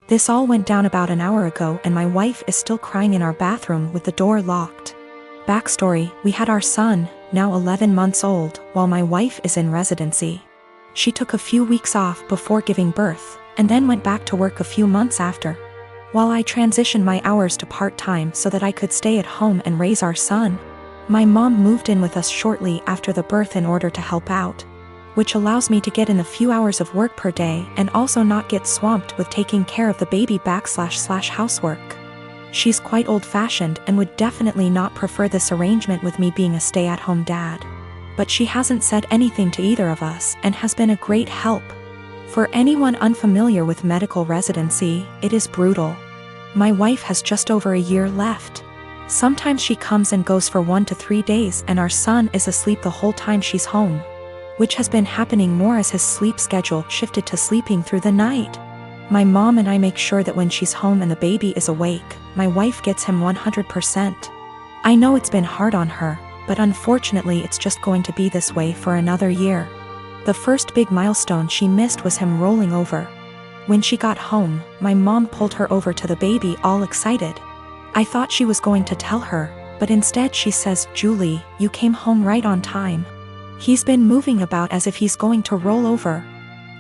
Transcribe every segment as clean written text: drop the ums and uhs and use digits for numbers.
This all went down about an hour ago and my wife is still crying in our bathroom with the door locked. Backstory, we had our son, now 11 months old, while my wife is in residency. She took a few weeks off before giving birth, and then went back to work a few months after. While I transitioned my hours to part-time so that I could stay at home and raise our son, my mom moved in with us shortly after the birth in order to help out, which allows me to get in a few hours of work per day and also not get swamped with taking care of the baby / housework. She's quite old-fashioned and would definitely not prefer this arrangement with me being a stay-at-home dad. But she hasn't said anything to either of us and has been a great help. For anyone unfamiliar with medical residency, it is brutal. My wife has just over a year left. Sometimes she comes and goes for 1 to 3 days and our son is asleep the whole time she's home, which has been happening more as his sleep schedule shifted to sleeping through the night. My mom and I make sure that when she's home and the baby is awake, my wife gets him 100%. I know it's been hard on her, but unfortunately it's just going to be this way for another year. The first big milestone she missed was him rolling over. When she got home, my mom pulled her over to the baby all excited. I thought she was going to tell her, but instead she says, "Julie, you came home right on time. He's been moving about as if he's going to roll over."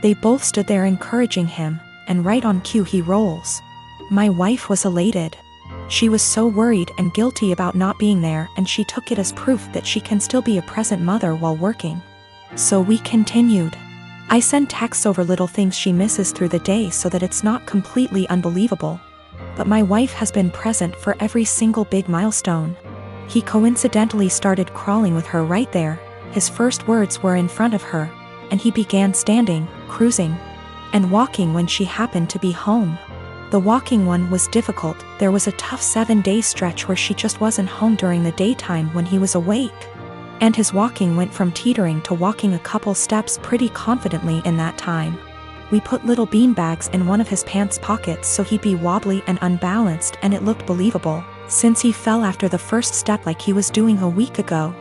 They both stood there encouraging him, and right on cue he rolls. My wife was elated. She was so worried and guilty about not being there, and she took it as proof that she can still be a present mother while working. So we continued. I send texts over little things she misses through the day so that it's not completely unbelievable. But my wife has been present for every single big milestone. He coincidentally started crawling with her right there. His first words were in front of her, and he began standing, cruising, and walking when she happened to be home. The walking one was difficult. There was a tough 7-day stretch where she just wasn't home during the daytime when he was awake. And his walking went from teetering to walking a couple steps pretty confidently in that time. We put little beanbags in one of his pants pockets so he'd be wobbly and unbalanced, and it looked believable, since he fell after the first step like he was doing a week ago.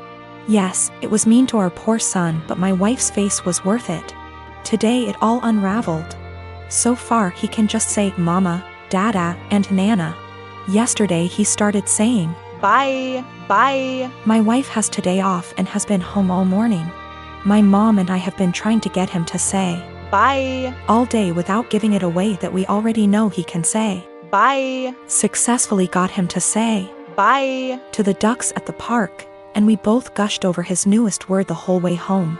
Yes, it was mean to our poor son, but my wife's face was worth it. Today it all unraveled. So far he can just say mama, dada, and nana. Yesterday he started saying, "Bye, bye." My wife has today off and has been home all morning. My mom and I have been trying to get him to say, "Bye," all day without giving it away that we already know he can say, "Bye." Successfully got him to say, "Bye," to the ducks at the park, and we both gushed over his newest word the whole way home.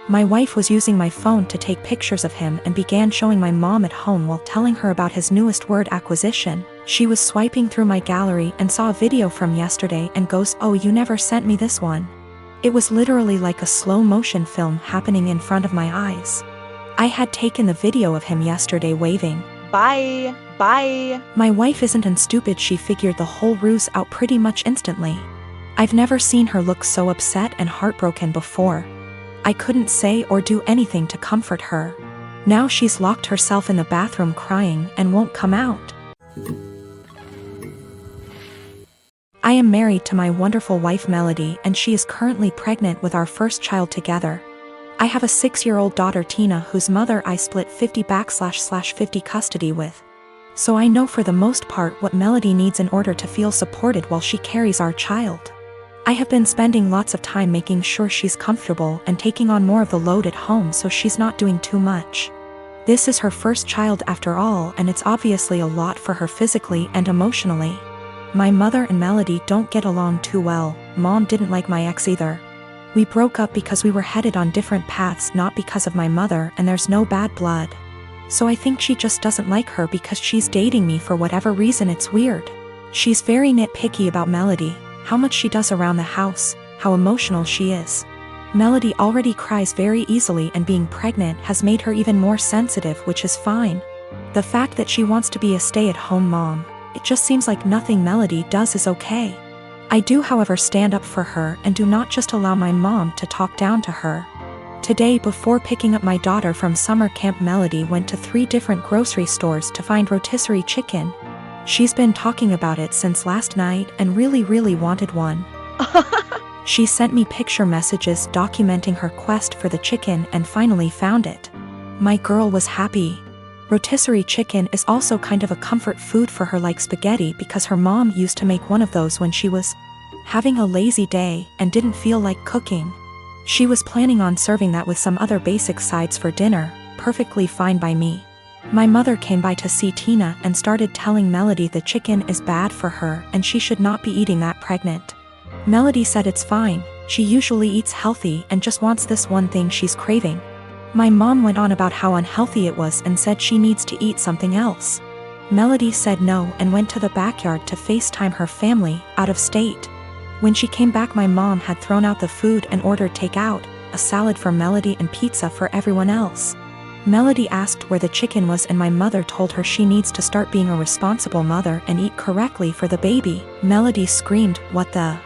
My wife was using my phone to take pictures of him and began showing my mom at home while telling her about his newest word acquisition. She was swiping through my gallery and saw a video from yesterday and goes, "Oh, you never sent me this one." It was literally like a slow motion film happening in front of my eyes. I had taken the video of him yesterday waving, "Bye, bye." My wife isn't stupid, she figured the whole ruse out pretty much instantly. I've never seen her look so upset and heartbroken before. I couldn't say or do anything to comfort her. Now she's locked herself in the bathroom crying and won't come out. I am married to my wonderful wife Melody, and she is currently pregnant with our first child together. I have a 6-year-old daughter Tina, whose mother I split 50/50 custody with. So I know for the most part what Melody needs in order to feel supported while she carries our child. I have been spending lots of time making sure she's comfortable and taking on more of the load at home so she's not doing too much. This is her first child after all, and it's obviously a lot for her physically and emotionally. My mother and Melody don't get along too well. Mom didn't like my ex either. We broke up because we were headed on different paths, not because of my mother, and there's no bad blood. So I think she just doesn't like her because she's dating me for whatever reason. It's weird. She's very nitpicky about Melody, how much she does around the house, how emotional she is. Melody already cries very easily, and being pregnant has made her even more sensitive, which is fine. The fact that she wants to be a stay-at-home mom, it just seems like nothing Melody does is okay. I do, however, stand up for her and do not just allow my mom to talk down to her. Today, before picking up my daughter from summer camp, Melody went to 3 different grocery stores to find rotisserie chicken. She's been talking about it since last night and really wanted one. She sent me picture messages documenting her quest for the chicken and finally found it. My girl was happy. Rotisserie chicken is also kind of a comfort food for her, like spaghetti, because her mom used to make one of those when she was having a lazy day and didn't feel like cooking. She was planning on serving that with some other basic sides for dinner, perfectly fine by me. My mother came by to see Tina and started telling Melody the chicken is bad for her and she should not be eating that pregnant. Melody said it's fine, she usually eats healthy and just wants this one thing she's craving. My mom went on about how unhealthy it was and said she needs to eat something else. Melody said no and went to the backyard to FaceTime her family out of state. When she came back, my mom had thrown out the food and ordered takeout, a salad for Melody and pizza for everyone else. Melody asked where the chicken was and my mother told her she needs to start being a responsible mother and eat correctly for the baby. Melody screamed, "What the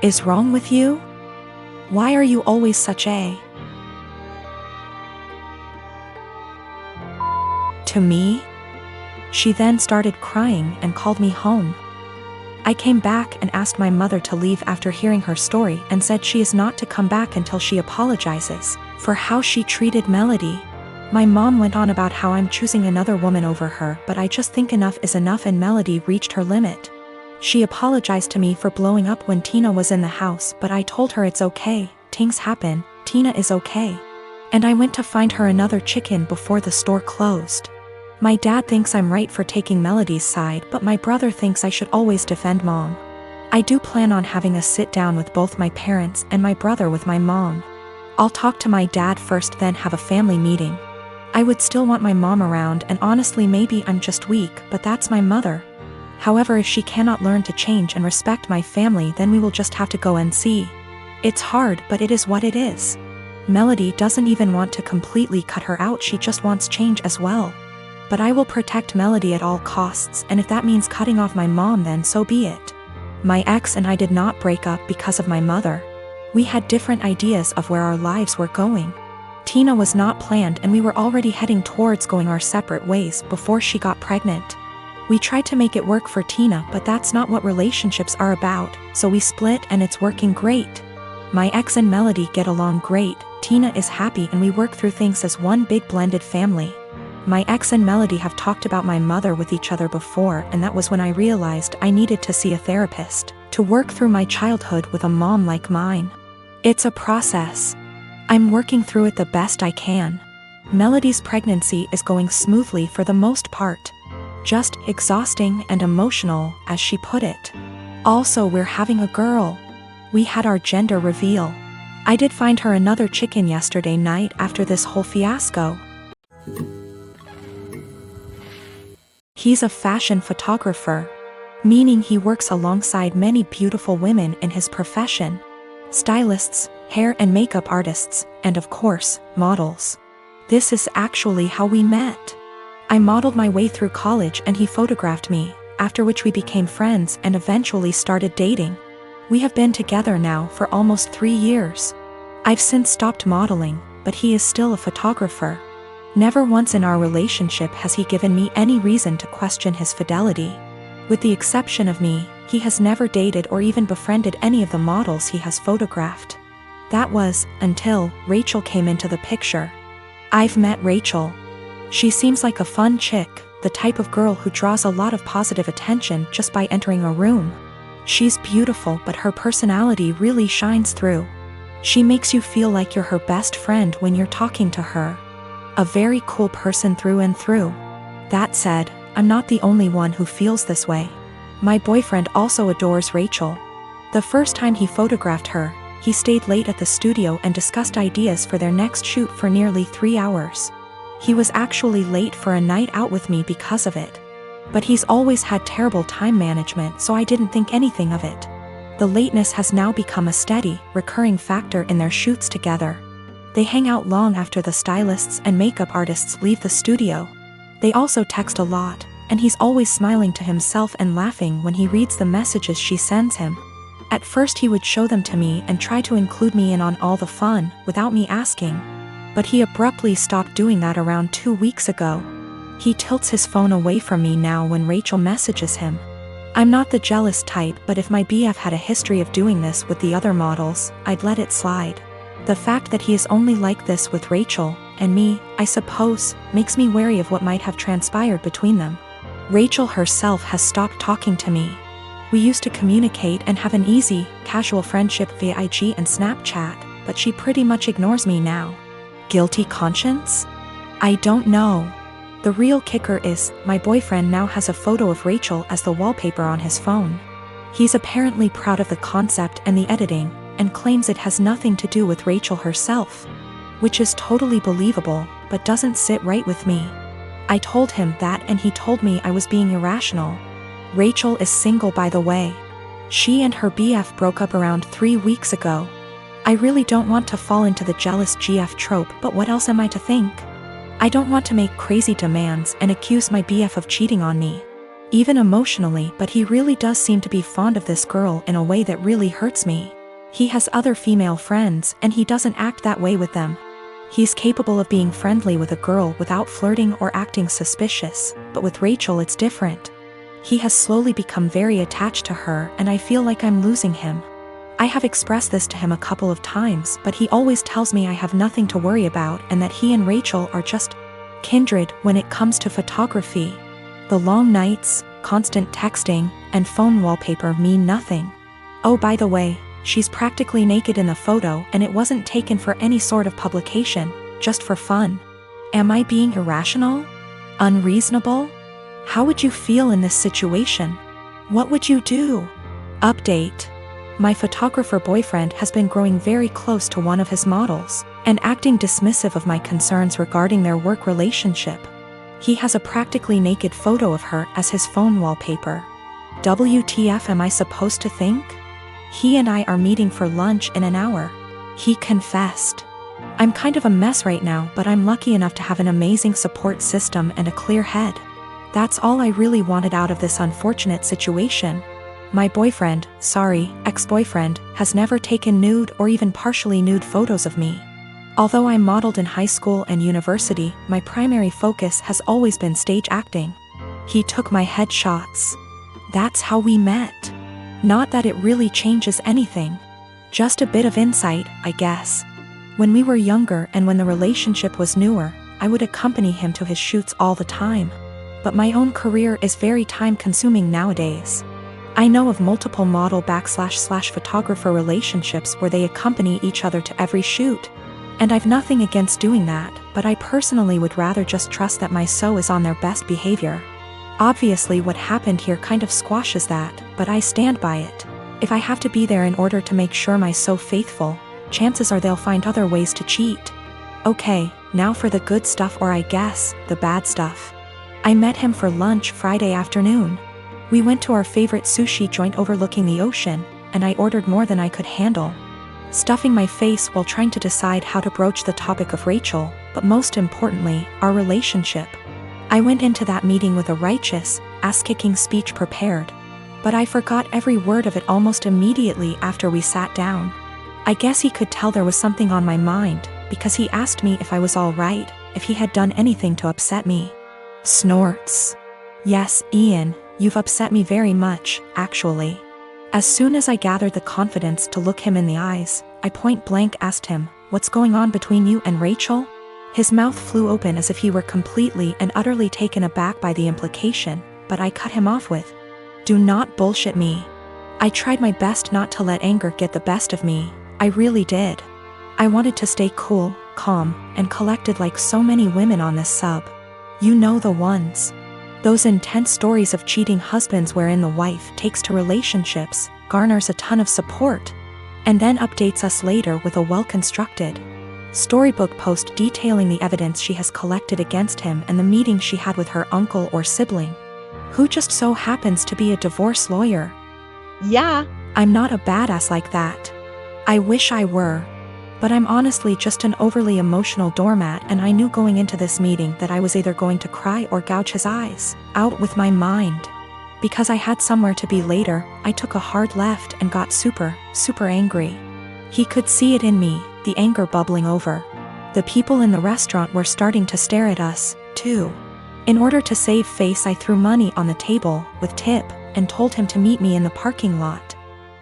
is wrong with you? Why are you always such a..." to me? She then started crying and called me home. I came back and asked my mother to leave after hearing her story and said she is not to come back until she apologizes for how she treated Melody. My mom went on about how I'm choosing another woman over her, but I just think enough is enough and Melody reached her limit. She apologized to me for blowing up when Tina was in the house, but I told her it's okay, things happen, Tina is okay. And I went to find her another chicken before the store closed. My dad thinks I'm right for taking Melody's side, but my brother thinks I should always defend mom. I do plan on having a sit down with both my parents and my brother with my mom. I'll talk to my dad first, then have a family meeting. I would still want my mom around, and honestly maybe I'm just weak, but that's my mother. However, if she cannot learn to change and respect my family, then we will just have to go and see. It's hard, but it is what it is. Melody doesn't even want to completely cut her out, she just wants change as well. But I will protect Melody at all costs, and if that means cutting off my mom, then so be it. My ex and I did not break up because of my mother. We had different ideas of where our lives were going. Tina was not planned and we were already heading towards going our separate ways before she got pregnant. We tried to make it work for Tina, but that's not what relationships are about, so we split and it's working great. My ex and Melody get along great, Tina is happy and we work through things as one big blended family. My ex and Melody have talked about my mother with each other before, and that was when I realized I needed to see a therapist to work through my childhood with a mom like mine. It's a process. I'm working through it the best I can. Melody's pregnancy is going smoothly for the most part. Just exhausting and emotional, as she put it. Also, we're having a girl. We had our gender reveal. I did find her another chicken yesterday night after this whole fiasco. He's a fashion photographer, meaning he works alongside many beautiful women in his profession. Stylists, hair and makeup artists, and of course, models. This is actually how we met. I modeled my way through college and he photographed me, after which we became friends and eventually started dating. We have been together now for almost 3 years. I've since stopped modeling, but he is still a photographer. Never once in our relationship has he given me any reason to question his fidelity. With the exception of me, he has never dated or even befriended any of the models he has photographed. That was, until Rachel came into the picture. I've met Rachel. She seems like a fun chick, the type of girl who draws a lot of positive attention just by entering a room. She's beautiful, but her personality really shines through. She makes you feel like you're her best friend when you're talking to her. A very cool person through and through. That said, I'm not the only one who feels this way. My boyfriend also adores Rachel. The first time he photographed her, he stayed late at the studio and discussed ideas for their next shoot for nearly 3 hours. He was actually late for a night out with me because of it. But he's always had terrible time management, so I didn't think anything of it. The lateness has now become a steady, recurring factor in their shoots together. They hang out long after the stylists and makeup artists leave the studio. They also text a lot, and he's always smiling to himself and laughing when he reads the messages she sends him. At first he would show them to me and try to include me in on all the fun, without me asking. But he abruptly stopped doing that around 2 weeks ago. He tilts his phone away from me now when Rachel messages him. I'm not the jealous type, but if my BF had a history of doing this with the other models, I'd let it slide. The fact that he is only like this with Rachel and me, I suppose, makes me wary of what might have transpired between them. Rachel herself has stopped talking to me. We used to communicate and have an easy, casual friendship via IG and Snapchat, but she pretty much ignores me now. Guilty conscience? I don't know. The real kicker is, my boyfriend now has a photo of Rachel as the wallpaper on his phone. He's apparently proud of the concept and the editing, and claims it has nothing to do with Rachel herself. Which is totally believable, but doesn't sit right with me. I told him that and he told me I was being irrational. Rachel is single, by the way. She and her BF broke up around 3 weeks ago. I really don't want to fall into the jealous GF trope, but what else am I to think? I don't want to make crazy demands and accuse my BF of cheating on me. Even emotionally, but he really does seem to be fond of this girl in a way that really hurts me. He has other female friends and he doesn't act that way with them. He's capable of being friendly with a girl without flirting or acting suspicious, but with Rachel it's different. He has slowly become very attached to her and I feel like I'm losing him. I have expressed this to him a couple of times, but he always tells me I have nothing to worry about and that he and Rachel are just kindred when it comes to photography. The long nights, constant texting, and phone wallpaper mean nothing. Oh, by the way, she's practically naked in the photo and it wasn't taken for any sort of publication, just for fun. Am I being irrational? Unreasonable? How would you feel in this situation? What would you do? Update. My photographer boyfriend has been growing very close to one of his models, and acting dismissive of my concerns regarding their work relationship. He has a practically naked photo of her as his phone wallpaper. WTF am I supposed to think? He and I are meeting for lunch in an hour. He confessed. I'm kind of a mess right now, but I'm lucky enough to have an amazing support system and a clear head. That's all I really wanted out of this unfortunate situation. My boyfriend, sorry, ex-boyfriend, has never taken nude or even partially nude photos of me. Although I modeled in high school and university, my primary focus has always been stage acting. He took my headshots. That's how we met. Not that it really changes anything. Just a bit of insight, I guess. When we were younger and when the relationship was newer, I would accompany him to his shoots all the time. But my own career is very time-consuming nowadays. I know of multiple model/photographer relationships where they accompany each other to every shoot. And I've nothing against doing that, but I personally would rather just trust that my SO is on their best behavior. Obviously what happened here kind of squashes that, but I stand by it. If I have to be there in order to make sure my SO faithful, chances are they'll find other ways to cheat. Okay, now for the good stuff, or I guess, the bad stuff. I met him for lunch Friday afternoon. We went to our favorite sushi joint overlooking the ocean, and I ordered more than I could handle, stuffing my face while trying to decide how to broach the topic of Rachel, but most importantly, our relationship. I went into that meeting with a righteous, ass-kicking speech prepared, but I forgot every word of it almost immediately after we sat down. I guess he could tell there was something on my mind, because he asked me if I was all right, if he had done anything to upset me. Snorts. Yes, Ian, you've upset me very much, actually. As soon as I gathered the confidence to look him in the eyes, I point blank asked him, "What's going on between you and Rachel?" His mouth flew open as if he were completely and utterly taken aback by the implication, but I cut him off with, "Do not bullshit me." I tried my best not to let anger get the best of me, I really did. I wanted to stay cool, calm, and collected like so many women on this sub. You know the ones. Those intense stories of cheating husbands wherein the wife takes to relationships, garners a ton of support, and then updates us later with a well-constructed storybook post detailing the evidence she has collected against him and the meeting she had with her uncle or sibling, who just so happens to be a divorce lawyer. Yeah, I'm not a badass like that. I wish I were. But I'm honestly just an overly emotional doormat, and I knew going into this meeting that I was either going to cry or gouge his eyes out with my mind. Because I had somewhere to be later, I took a hard left and got super angry. He could see it in me, the anger bubbling over. The people in the restaurant were starting to stare at us, too. In order to save face, I threw money on the table, with tip, and told him to meet me in the parking lot.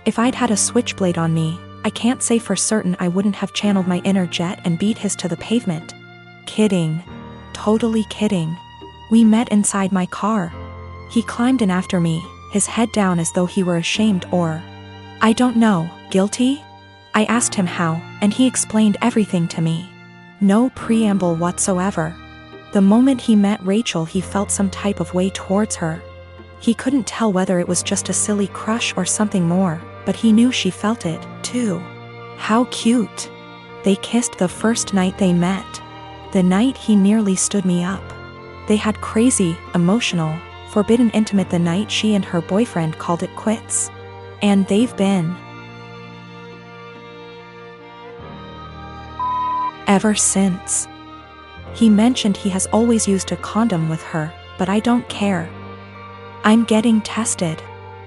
If I'd had a switchblade on me, I can't say for certain I wouldn't have channeled my inner jet and beat his to the pavement. Kidding. Totally kidding. We met inside my car. He climbed in after me, his head down as though he were ashamed or, I don't know, guilty? I asked him how, and he explained everything to me. No preamble whatsoever. The moment he met Rachel, he felt some type of way towards her. He couldn't tell whether it was just a silly crush or something more, but he knew she felt it, too. How cute. They kissed the first night they met. The night he nearly stood me up. They had crazy, emotional, forbidden intimate the night she and her boyfriend called it quits. And they've been ever since. He mentioned he has always used a condom with her, but I don't care. I'm getting tested.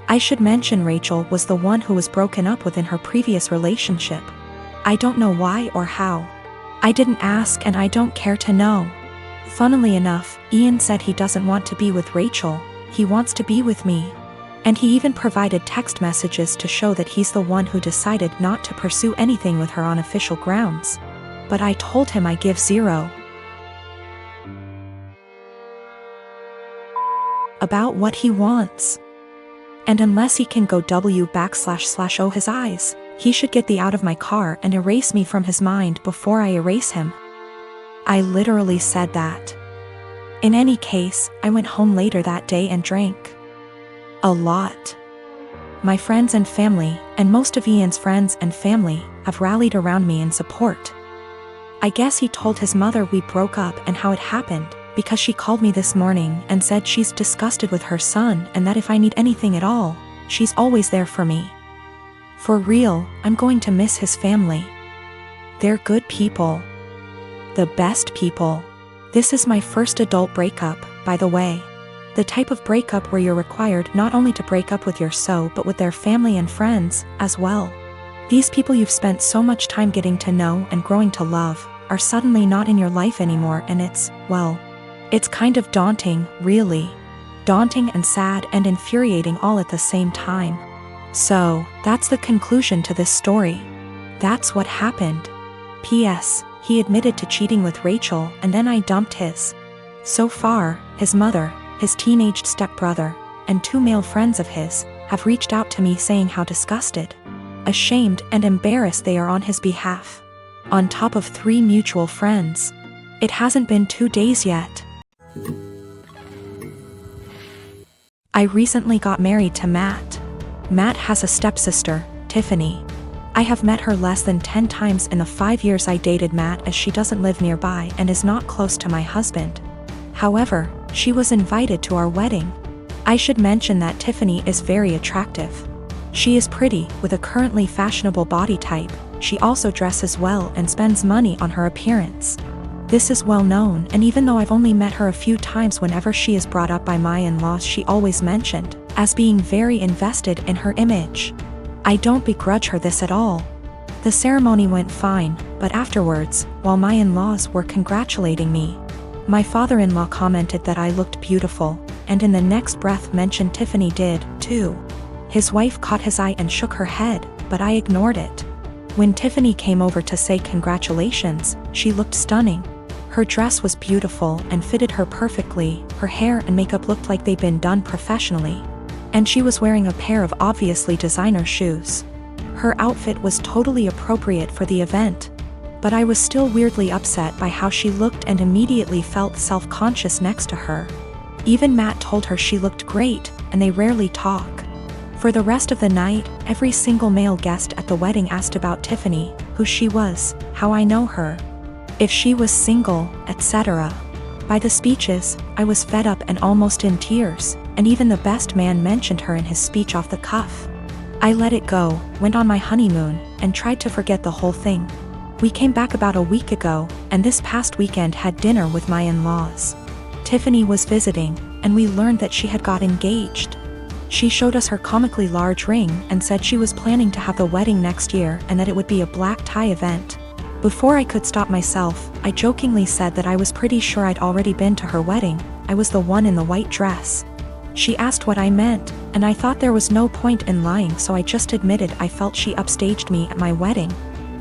I should mention Rachel was the one who was broken up with in her previous relationship. I don't know why or how. I didn't ask and I don't care to know. Funnily enough, Ian said he doesn't want to be with Rachel, he wants to be with me. And he even provided text messages to show that he's the one who decided not to pursue anything with her on official grounds. But I told him I give zero about what he wants. And unless he can go // his eyes, he should get the out of my car and erase me from his mind before I erase him. I literally said that. In any case, I went home later that day and drank a lot. My friends and family, and most of Ian's friends and family, have rallied around me in support. I guess he told his mother we broke up and how it happened, because she called me this morning and said she's disgusted with her son and that if I need anything at all, she's always there for me. For real, I'm going to miss his family. They're good people. The best people. This is my first adult breakup, by the way. The type of breakup where you're required not only to break up with your so but with their family and friends, as well. These people you've spent so much time getting to know and growing to love, are suddenly not in your life anymore and it's, well, it's kind of daunting, really. Daunting and sad and infuriating all at the same time. So, that's the conclusion to this story. That's what happened. P.S. He admitted to cheating with Rachel and then I dumped his. So far, his mother, his teenaged stepbrother, and 2 male friends of his, have reached out to me saying how disgusted, ashamed and embarrassed they are on his behalf. On top of 3 mutual friends. It hasn't been 2 days yet. I recently got married to Matt. Matt has a stepsister, Tiffany. I have met her less than 10 times in the 5 years I dated Matt as she doesn't live nearby and is not close to my husband. However, she was invited to our wedding. I should mention that Tiffany is very attractive. She is pretty, with a currently fashionable body type. She also dresses well and spends money on her appearance. This is well known, and even though I've only met her a few times, whenever she is brought up by my in-laws she always mentioned as being very invested in her image. I don't begrudge her this at all. The ceremony went fine, but afterwards, while my in-laws were congratulating me, my father-in-law commented that I looked beautiful, and in the next breath mentioned Tiffany did, too. His wife caught his eye and shook her head, but I ignored it. When Tiffany came over to say congratulations, she looked stunning. Her dress was beautiful and fitted her perfectly, her hair and makeup looked like they'd been done professionally. And she was wearing a pair of obviously designer shoes. Her outfit was totally appropriate for the event. But I was still weirdly upset by how she looked and immediately felt self-conscious next to her. Even Matt told her she looked great, and they rarely talk. For the rest of the night, every single male guest at the wedding asked about Tiffany, who she was, how I know her, if she was single, etc. By the speeches, I was fed up and almost in tears, and even the best man mentioned her in his speech off the cuff. I let it go, went on my honeymoon, and tried to forget the whole thing. We came back about a week ago, and this past weekend had dinner with my in-laws. Tiffany was visiting, and we learned that she had got engaged. She showed us her comically large ring and said she was planning to have the wedding next year and that it would be a black tie event. Before I could stop myself, I jokingly said that I was pretty sure I'd already been to her wedding. I was the one in the white dress. She asked what I meant, And I thought there was no point in lying, so I just admitted I felt she upstaged me at my wedding.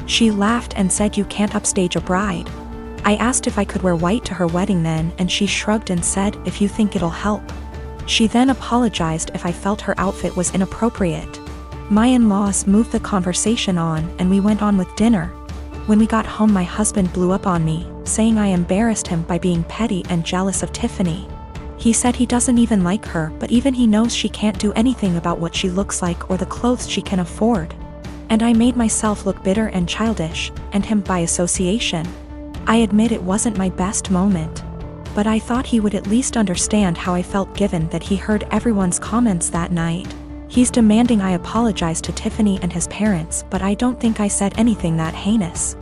She laughed and said, "You can't upstage a bride." I asked if I could wear white to her wedding then, and she shrugged and said, "If you think it'll help." She then apologized if I felt her outfit was inappropriate. My in-laws moved the conversation on, and we went on with dinner. When we got home, my husband blew up on me, saying I embarrassed him by being petty and jealous of Tiffany. He said he doesn't even like her, but even he knows she can't do anything about what she looks like or the clothes she can afford. And I made myself look bitter and childish, and him by association. I admit it wasn't my best moment. But I thought he would at least understand how I felt given that he heard everyone's comments that night. He's demanding I apologize to Tiffany and his parents, but I don't think I said anything that heinous.